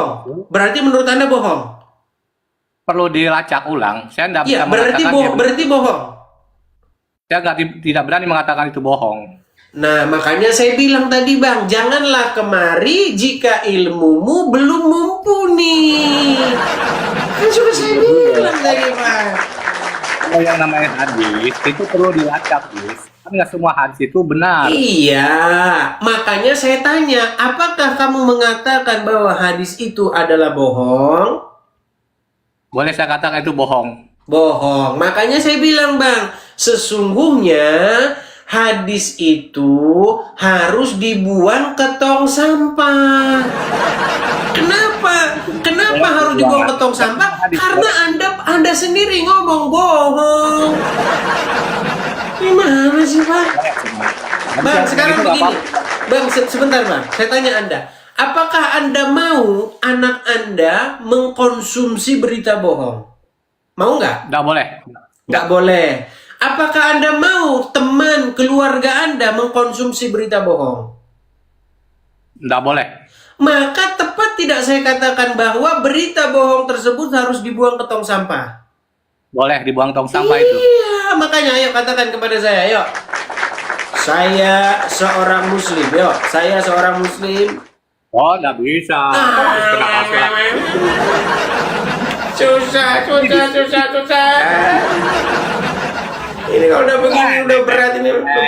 bohong. Berarti menurut Anda bohong. Perlu dilacak ulang. Saya tidak bisa Iya, berarti mengatakan berarti bohong. saya tidak berani mengatakan itu bohong. Nah, makanya saya bilang tadi, Bang, janganlah kemari jika ilmumu belum mumpuni. Kan sudah saya bilang tadi, Bang. Kalau yang namanya hadis itu perlu dilacak, Gus. Kan nggak semua hadis itu benar. Iya, makanya saya tanya, apakah kamu mengatakan bahwa hadis itu adalah bohong? Boleh saya katakan itu bohong. Bohong. Makanya saya bilang, Bang, sesungguhnya hadis itu harus dibuang ke tong sampah. Kenapa? Kenapa harus dibuang ke tong sampah? Karena Anda sendiri ngomong bohong. Gimana sih, Pak? Bang, sekarang begini. Bang, sebentar, Bang. Saya tanya Anda. Apakah Anda mau anak Anda mengkonsumsi berita bohong? Mau nggak? Nggak boleh. Nggak boleh. Apakah Anda mau teman keluarga Anda mengkonsumsi berita bohong? Nggak boleh. Maka tepat tidak saya katakan bahwa berita bohong tersebut harus dibuang ke tong sampah? Boleh dibuang tong sampah itu. Iya, makanya ayo katakan kepada saya, yuk. Saya seorang muslim, yuk. Saya seorang muslim. Oh, nggak bisa. Susah. Ini kalau udah begini udah berat ini, udah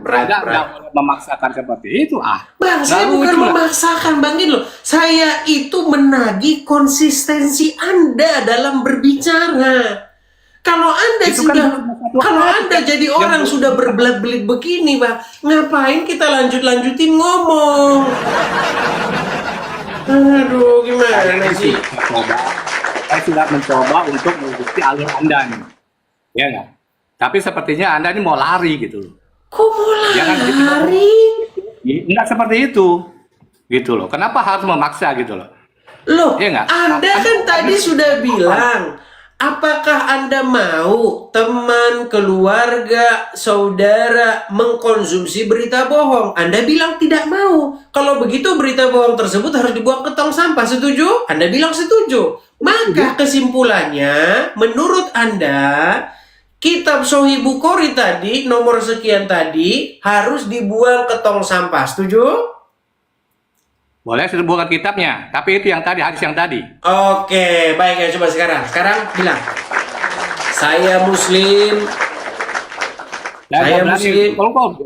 berat. Nggak boleh memaksakan seperti itu. Bang, saya bukan memaksakan, Bang, gini loh. Saya itu menagih konsistensi Anda dalam berbicara. Kalau Anda jadi orang sudah berbelit-belit begini, Bang, ngapain kita lanjutin ngomong? Aduh, gimana sih? Saya sudah mencoba untuk mengikuti alur Anda nih. Ya nggak? Tapi sepertinya Anda ini mau lari gitu loh. Kok mau lari? Enggak seperti itu. Gitu loh. Kenapa harus memaksa gitu loh? Loh, ya nggak? Anda kan tadi sudah bilang, apakah Anda mau teman, keluarga, saudara mengkonsumsi berita bohong? Anda bilang tidak mau. Kalau begitu berita bohong tersebut harus dibuang ke tong sampah. Setuju? Anda bilang setuju. Maka kesimpulannya, menurut Anda, kitab Sahih Bukhari tadi, nomor sekian tadi, harus dibuang ke tong sampah. Setuju? Boleh sudah bukan kitabnya, tapi itu yang tadi, hadis yang tadi. Oke, baik ya, coba sekarang. Sekarang bilang, saya Muslim. Saya Muslim. Kalau kau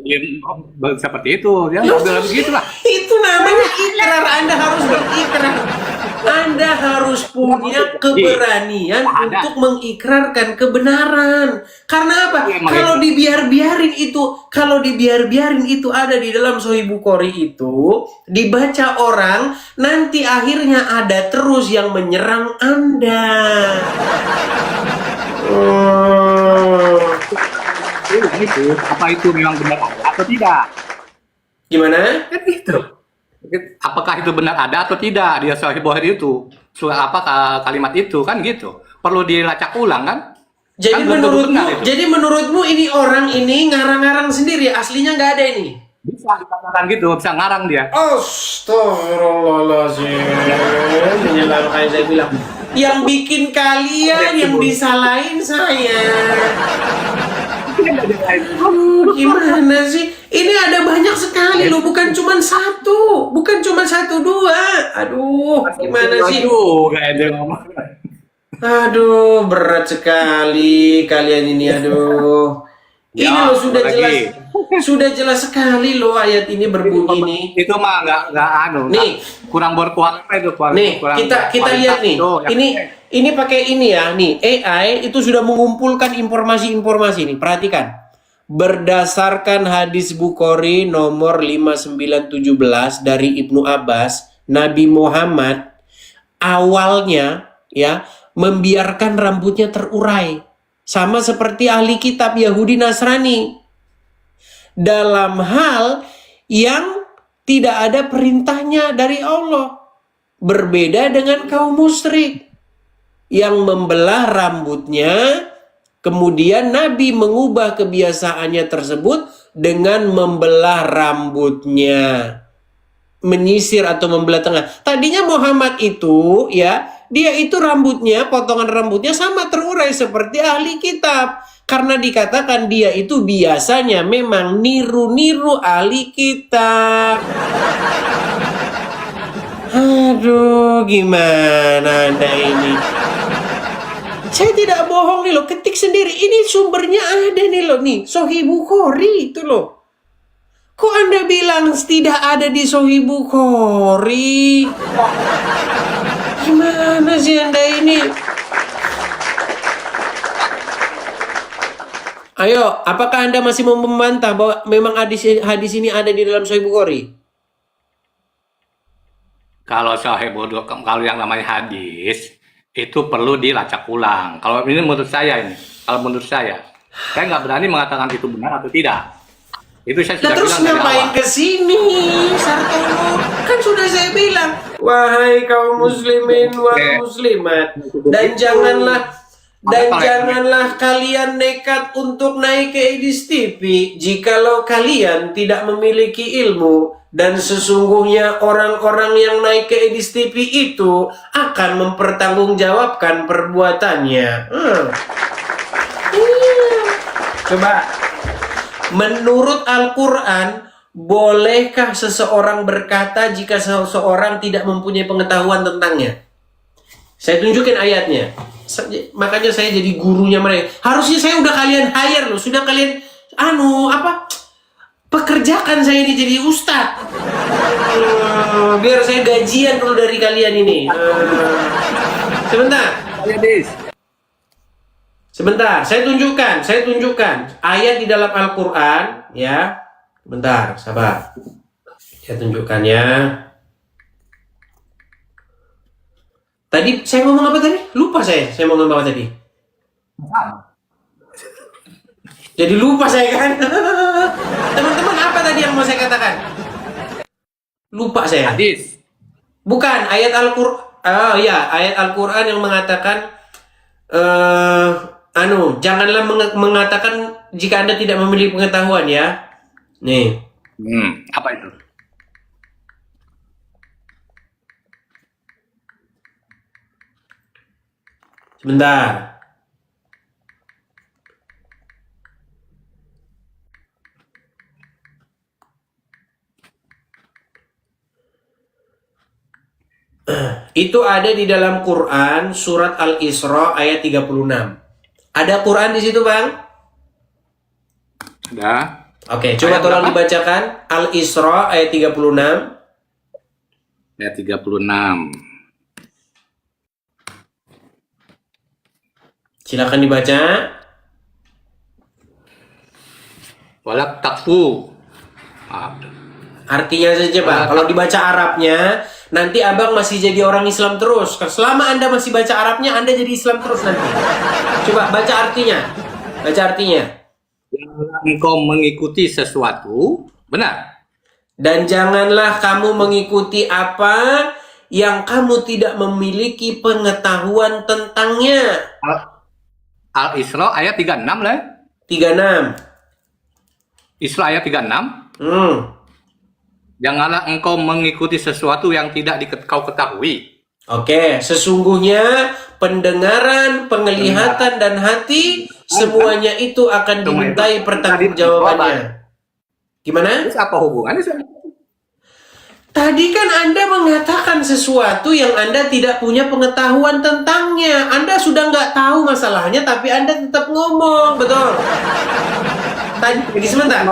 seperti itu, dia nggak boleh begitu lah. Itu namanya ikrar. Anda harus berikrar. Anda harus punya keberanian untuk mengikrarkan kebenaran. Karena apa? Kalau dibiarin itu ada di dalam Sahih Bukhari itu, dibaca orang, nanti akhirnya ada terus yang menyerang Anda. Itu apa itu memang benar atau tidak? Gimana? Kan itu. Apakah itu benar ada atau tidak di Sahih Bukhari itu? Kalimat itu kan gitu. Perlu dilacak ulang kan? Jadi menurutmu ini orang ini ngarang-ngarang sendiri, aslinya nggak ada ini? Bisa dikatakan gitu, bisa ngarang dia. Astagfirullahaladzim. Inilah makanya saya bilang, yang bikin kalian, yang disalahin saya. Gimana sih? Ini ada banyak sekali loh, bukan cuma satu, dua. Aduh, gimana sih? Aduh, berat sekali kalian ini, aduh. Ini loh sudah jelas sekali loh ayat ini berbunyi nih. Itu mah nggak nih kurang berkualitas itu. Nih kita lihat nih. Ini pakai ini ya nih, AI itu sudah mengumpulkan informasi-informasi nih. Perhatikan. Berdasarkan hadis Bukhari nomor 5917 dari Ibnu Abbas, Nabi Muhammad awalnya ya membiarkan rambutnya terurai. Sama seperti ahli kitab Yahudi Nasrani. Dalam hal yang tidak ada perintahnya dari Allah. Berbeda dengan kaum musyrik yang membelah rambutnya. Kemudian Nabi mengubah kebiasaannya tersebut dengan membelah rambutnya. menyisir atau membelah tengah. Tadinya Muhammad itu ya, dia itu rambutnya, potongan rambutnya sama terurai seperti ahli kitab. Karena dikatakan dia itu biasanya memang niru-niru ahli kitab. Aduh, gimana Anda ini? Saya tidak bohong nih loh, ketik sendiri. Ini sumbernya ada nih loh, nih Sahih Bukhari itu loh. Kok Anda bilang tidak ada di Sahih Bukhari? Gimana sih Anda ini? Ayo, apakah Anda masih mau membantah bahwa memang hadis ini ada di dalam Sahih Bukhari? Kalau kalau yang namanya hadis itu perlu dilacak ulang. Kalau ini menurut saya saya nggak berani mengatakan itu benar atau tidak. Itu saya Nah, sudah terus bilang dari ngapain awal. ke sini, Sartono? Kan sudah saya bilang, wahai kaum muslimin wal muslimat, dan janganlah kalian nekat untuk naik ke Edis TV jikalau kalian tidak memiliki ilmu, dan sesungguhnya orang-orang yang naik ke Edis TV itu akan mempertanggungjawabkan perbuatannya. Iya. Coba, menurut Al-Quran, bolehkah seseorang berkata jika seseorang tidak mempunyai pengetahuan tentangnya? Saya tunjukin ayatnya. Makanya saya jadi gurunya mereka. Harusnya saya udah kalian hire loh, sudah kalian pekerjakan saya ini jadi ustadz. Biar saya gajian dulu dari kalian ini. Sebentar, saya tunjukkan ayat di dalam Al-Quran ya. Bentar, sabar. Saya tunjukkan ya. Tadi saya ngomong apa tadi? Lupa saya mau ngomong apa tadi. Jadi lupa saya kan. Teman-teman, apa tadi yang mau saya katakan? Lupa saya. Hadis. Bukan, ayat Al-Quran. Ayat Al-Quran yang mengatakan janganlah mengatakan jika Anda tidak memiliki pengetahuan ya. Nih. Apa itu? Sebentar. Itu ada di dalam Quran surat Al-Isra ayat 36. Ada Quran di situ, Bang? Ada. Oke, coba tolong dibacakan Al-Isra ayat 36. Ayat 36. Silakan dibaca. Walak takfu. Artinya saja, Bang. Kalau dibaca Arabnya, nanti Abang masih jadi orang Islam terus. Selama Anda masih baca Arabnya, Anda jadi Islam terus nanti. Coba baca artinya. Baca artinya. Engkau mengikuti sesuatu, benar. Dan janganlah kamu mengikuti apa yang kamu tidak memiliki pengetahuan tentangnya. Al-Isra ayat 36 lah. 36. Isra ayat 36. Janganlah engkau mengikuti sesuatu yang tidak kau ketahui. Oke, sesungguhnya pendengaran, penglihatan, dan hati semuanya itu akan dimintai pertanggungjawabannya. Gimana? Terus apa hubungannya? Tadi kan Anda mengatakan sesuatu yang Anda tidak punya pengetahuan tentangnya. Anda sudah nggak tahu masalahnya, tapi Anda tetap ngomong, betul? Tadi, sebentar.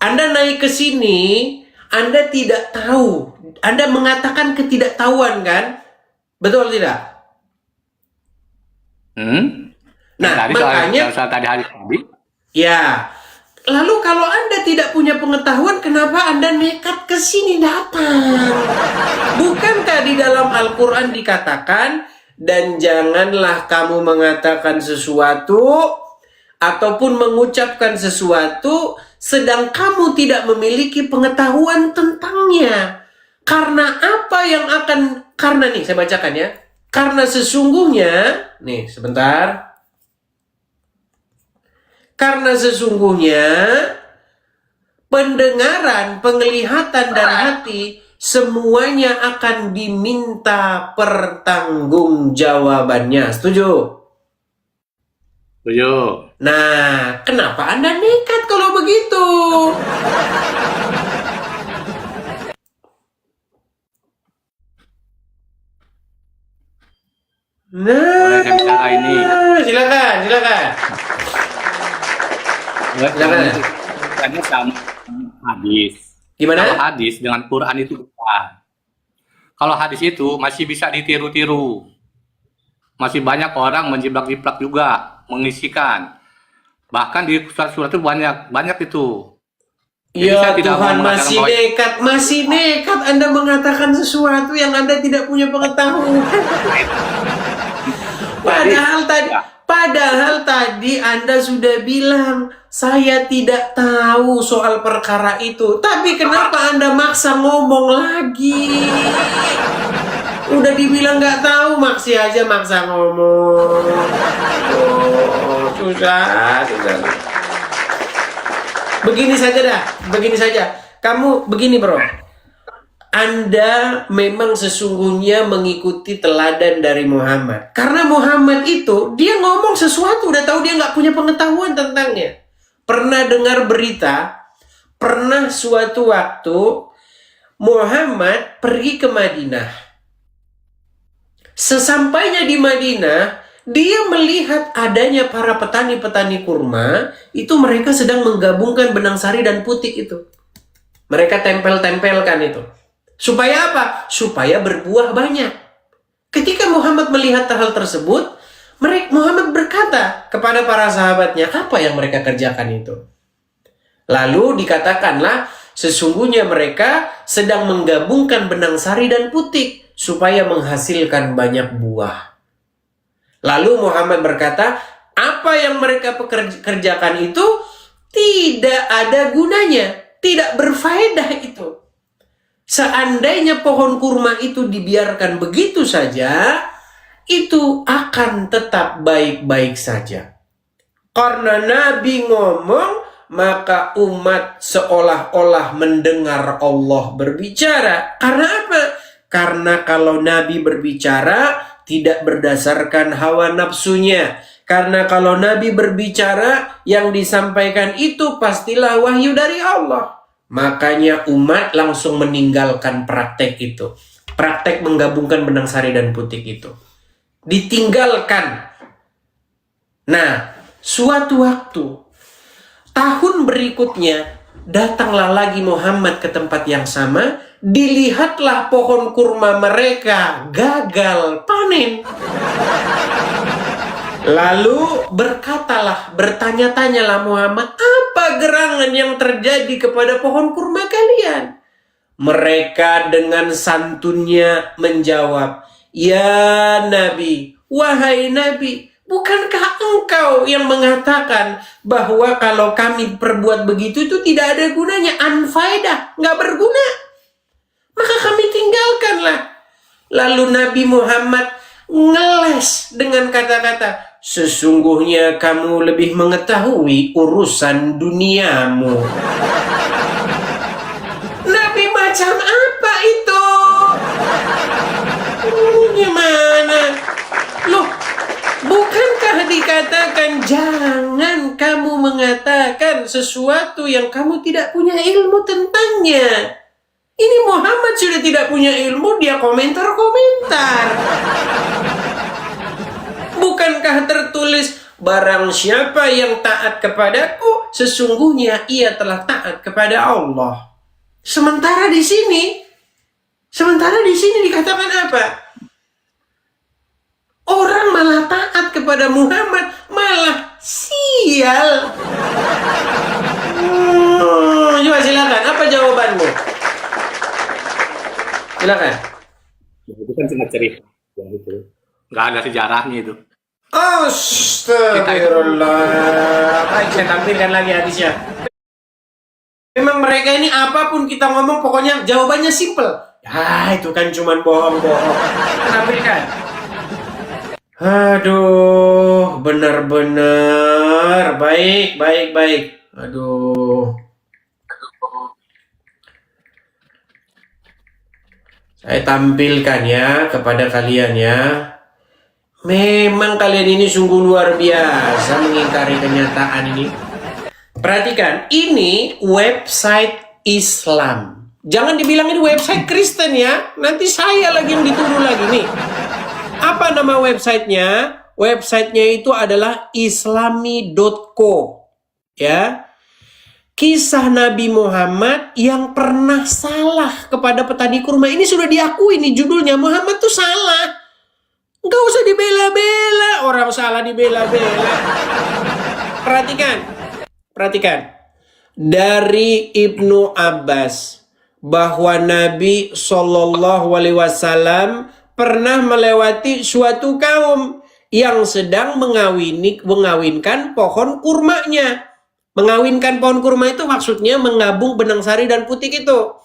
Anda naik ke sini, Anda tidak tahu. Anda mengatakan ketidaktahuan, kan? Betul tidak? Nah, tadi makanya... soal tadi hari tadi. Ya. Lalu kalau Anda tidak punya pengetahuan, kenapa Anda nekat ke sini datang? Bukankah di dalam Al-Quran dikatakan, dan janganlah kamu mengatakan sesuatu ataupun mengucapkan sesuatu sedang kamu tidak memiliki pengetahuan tentangnya. Karena apa yang karena nih saya bacakan ya. Karena sesungguhnya, nih sebentar. Karena sesungguhnya pendengaran, penglihatan, dan hati semuanya akan diminta pertanggungjawabannya. Setuju? Setuju. Nah, kenapa Anda nekat kalau begitu? Boleh saya bicara ini? Silakan. Jangan itu sama hadis. Gimana? Kalau hadis dengan Quran itu bukan. Kalau hadis itu masih bisa ditiru-tiru. Masih banyak orang menjiplak-jiplak juga, mengisikan. Bahkan di surat-surat itu banyak itu. Jadi Ya saya tidak Tuhan, mau mengatakan masih nekat Anda mengatakan sesuatu yang Anda tidak punya pengetahuan. Padahal tadi Anda sudah bilang saya tidak tahu soal perkara itu. Tapi kenapa Anda maksa ngomong lagi? Udah dibilang nggak tahu, masih aja maksa ngomong. Oh, susah. Begini saja. Kamu begini, bro. Anda memang sesungguhnya mengikuti teladan dari Muhammad. Karena Muhammad itu, dia ngomong sesuatu, udah tahu dia nggak punya pengetahuan tentangnya. Pernah dengar berita, pernah suatu waktu, Muhammad pergi ke Madinah. Sesampainya di Madinah, dia melihat adanya para petani-petani kurma, itu mereka sedang menggabungkan benang sari dan putik itu. Mereka tempel-tempelkan itu. Supaya apa? Supaya berbuah banyak. Ketika Muhammad melihat hal tersebut, Muhammad berkata kepada para sahabatnya, apa yang mereka kerjakan itu? Lalu dikatakanlah, sesungguhnya mereka sedang menggabungkan benang sari dan putik supaya menghasilkan banyak buah. Lalu Muhammad berkata, apa yang mereka kerjakan itu tidak ada gunanya, tidak berfaedah itu. Seandainya pohon kurma itu dibiarkan begitu saja, itu akan tetap baik-baik saja. Karena Nabi ngomong, maka umat seolah-olah mendengar Allah berbicara. Karena apa? Karena kalau Nabi berbicara, tidak berdasarkan hawa nafsunya. Karena kalau Nabi berbicara, yang disampaikan itu pastilah wahyu dari Allah. Makanya umat langsung meninggalkan praktek itu. Praktek menggabungkan benang sari dan putik itu. Ditinggalkan. Nah, suatu waktu, tahun berikutnya, datanglah lagi Muhammad ke tempat yang sama. Dilihatlah pohon kurma mereka gagal panen. Lalu bertanya-tanyalah Muhammad, apa gerangan yang terjadi kepada pohon kurma kalian? Mereka dengan santunnya menjawab, ya Nabi, wahai Nabi, bukankah engkau yang mengatakan bahwa kalau kami perbuat begitu itu tidak ada gunanya, anfaedah, nggak berguna. Maka kami tinggalkanlah. Lalu Nabi Muhammad ngeles dengan kata-kata, sesungguhnya kamu lebih mengetahui urusan duniamu. Nabi macam apa itu? Gimana? Loh, bukankah dikatakan jangan kamu mengatakan sesuatu yang kamu tidak punya ilmu tentangnya? Ini Muhammad sudah tidak punya ilmu, dia komentar-komentar. Bukankah tertulis, barang siapa yang taat kepadaku, sesungguhnya ia telah taat kepada Allah. Sementara di sini dikatakan apa? Orang malah taat kepada Muhammad, malah sial. Coba silakan, apa jawabanmu? Silakan. itu kan cuma cerita. Ya, itu. Nggak ada sejarahnya itu. Astagfirullah. Baik, saya tampilkan lagi hadisnya. Memang mereka ini apapun kita ngomong, pokoknya jawabannya simple. Ya, itu kan cuma bohong-bohong. Tampilkan. Aduh, benar-benar. Baik. Aduh. Saya tampilkan ya kepada kalian ya. Memang kalian ini sungguh luar biasa mengingkari kenyataan ini. Perhatikan, ini website Islam. Jangan dibilang ini website Kristen ya. Nanti saya lagi yang dituduh lagi nih. Apa nama websitenya? Websitenya itu adalah islami.co. Ya. Kisah Nabi Muhammad yang pernah salah kepada petani kurma. Ini sudah diakui nih judulnya. Muhammad tuh salah. Nggak usah dibela-bela. Orang salah dibela-bela. Perhatikan. Dari Ibnu Abbas. Bahwa Nabi SAW pernah melewati suatu kaum yang sedang mengawinkan pohon kurmanya. Mengawinkan pohon kurma itu maksudnya menggabung benang sari dan putik itu.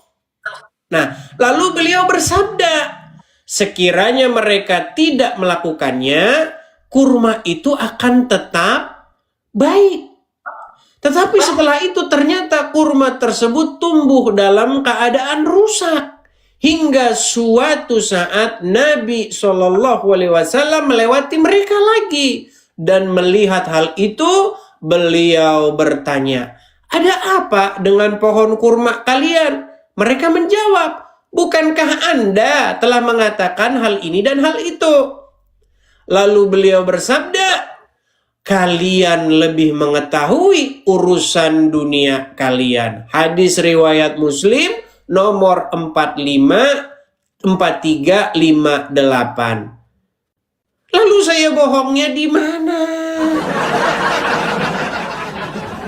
Nah, lalu beliau bersabda, sekiranya mereka tidak melakukannya, kurma itu akan tetap baik. Tetapi setelah itu ternyata kurma tersebut tumbuh dalam keadaan rusak. Hingga suatu saat Nabi SAW melewati mereka lagi. Dan melihat hal itu, beliau bertanya, ada apa dengan pohon kurma kalian? Mereka menjawab, bukankah Anda telah mengatakan hal ini dan hal itu? Lalu beliau bersabda, kalian lebih mengetahui urusan dunia kalian. Hadis riwayat Muslim nomor 4358. Lalu saya bohongnya di mana?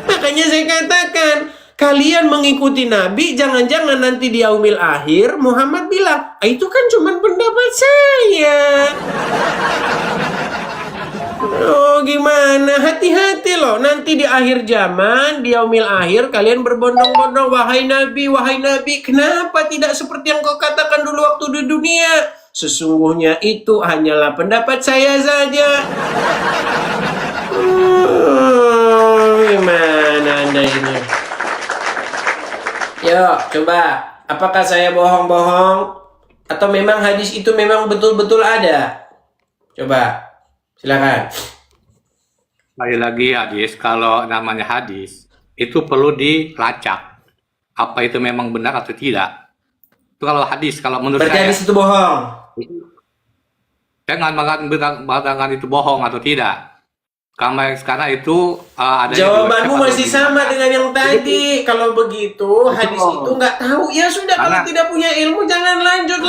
Makanya saya katakan, kalian mengikuti Nabi, jangan-jangan nanti di yaumil akhir Muhammad bilang, itu kan cuma pendapat saya. Oh gimana? Hati-hati loh. Nanti di akhir zaman, di yaumil akhir, kalian berbondong-bondong, wahai Nabi, kenapa tidak seperti yang kau katakan dulu waktu di dunia? Sesungguhnya itu hanyalah pendapat saya saja. Gimana Anda ini? Yuk, coba. Apakah saya bohong-bohong? Atau memang hadis itu memang betul-betul ada? Coba. Silakan. Lagi-lagi hadis, kalau namanya hadis, itu perlu dilacak. Apa itu memang benar atau tidak. Itu kalau hadis, kalau menurut Berarti saya... hadis itu bohong? Jangan mengatakan itu bohong atau tidak. Karena itu ada... Jawabanmu masih sama dengan yang tadi. Kalau begitu, hadis itu nggak tahu. Ya sudah, kalau tidak punya ilmu, jangan lanjut.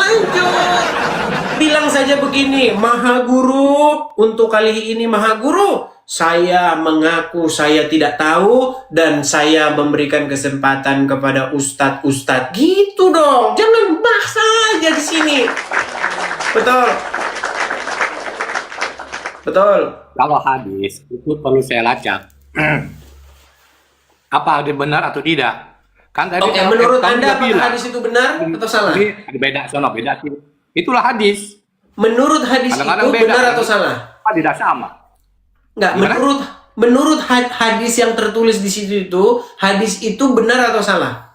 Bilang saja begini, Maha Guru, untuk kali ini Maha Guru, saya mengaku saya tidak tahu dan saya memberikan kesempatan kepada ustadz. Gitu dong, jangan maksa aja di sini. Betul. Kalau hadis itu perlu saya lacak. Apa ada benar atau tidak? Kan tadi Oke, menurut Anda apakah hadis itu benar atau salah? Beda. Itulah hadis. Menurut hadis Kadang-kadang itu benar atau salah? Tidak sama. Enggak, menurut hadis yang tertulis di situ itu, hadis itu benar atau salah?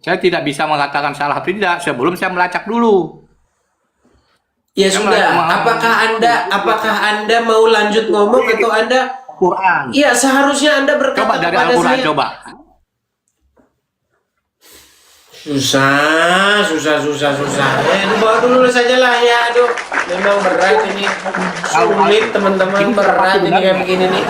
Saya tidak bisa mengatakan salah atau tidak sebelum saya melacak dulu. Ya sudah, apakah Anda mau lanjut ngomong atau Anda Quran? Iya, seharusnya Anda berkata Coba dari kepada Al-Quran, saya. coba. Susah. Dibawa dulu saja lah ya. Aduh, memang berat ini. Sulit teman-teman, berat ini kayak begini nih.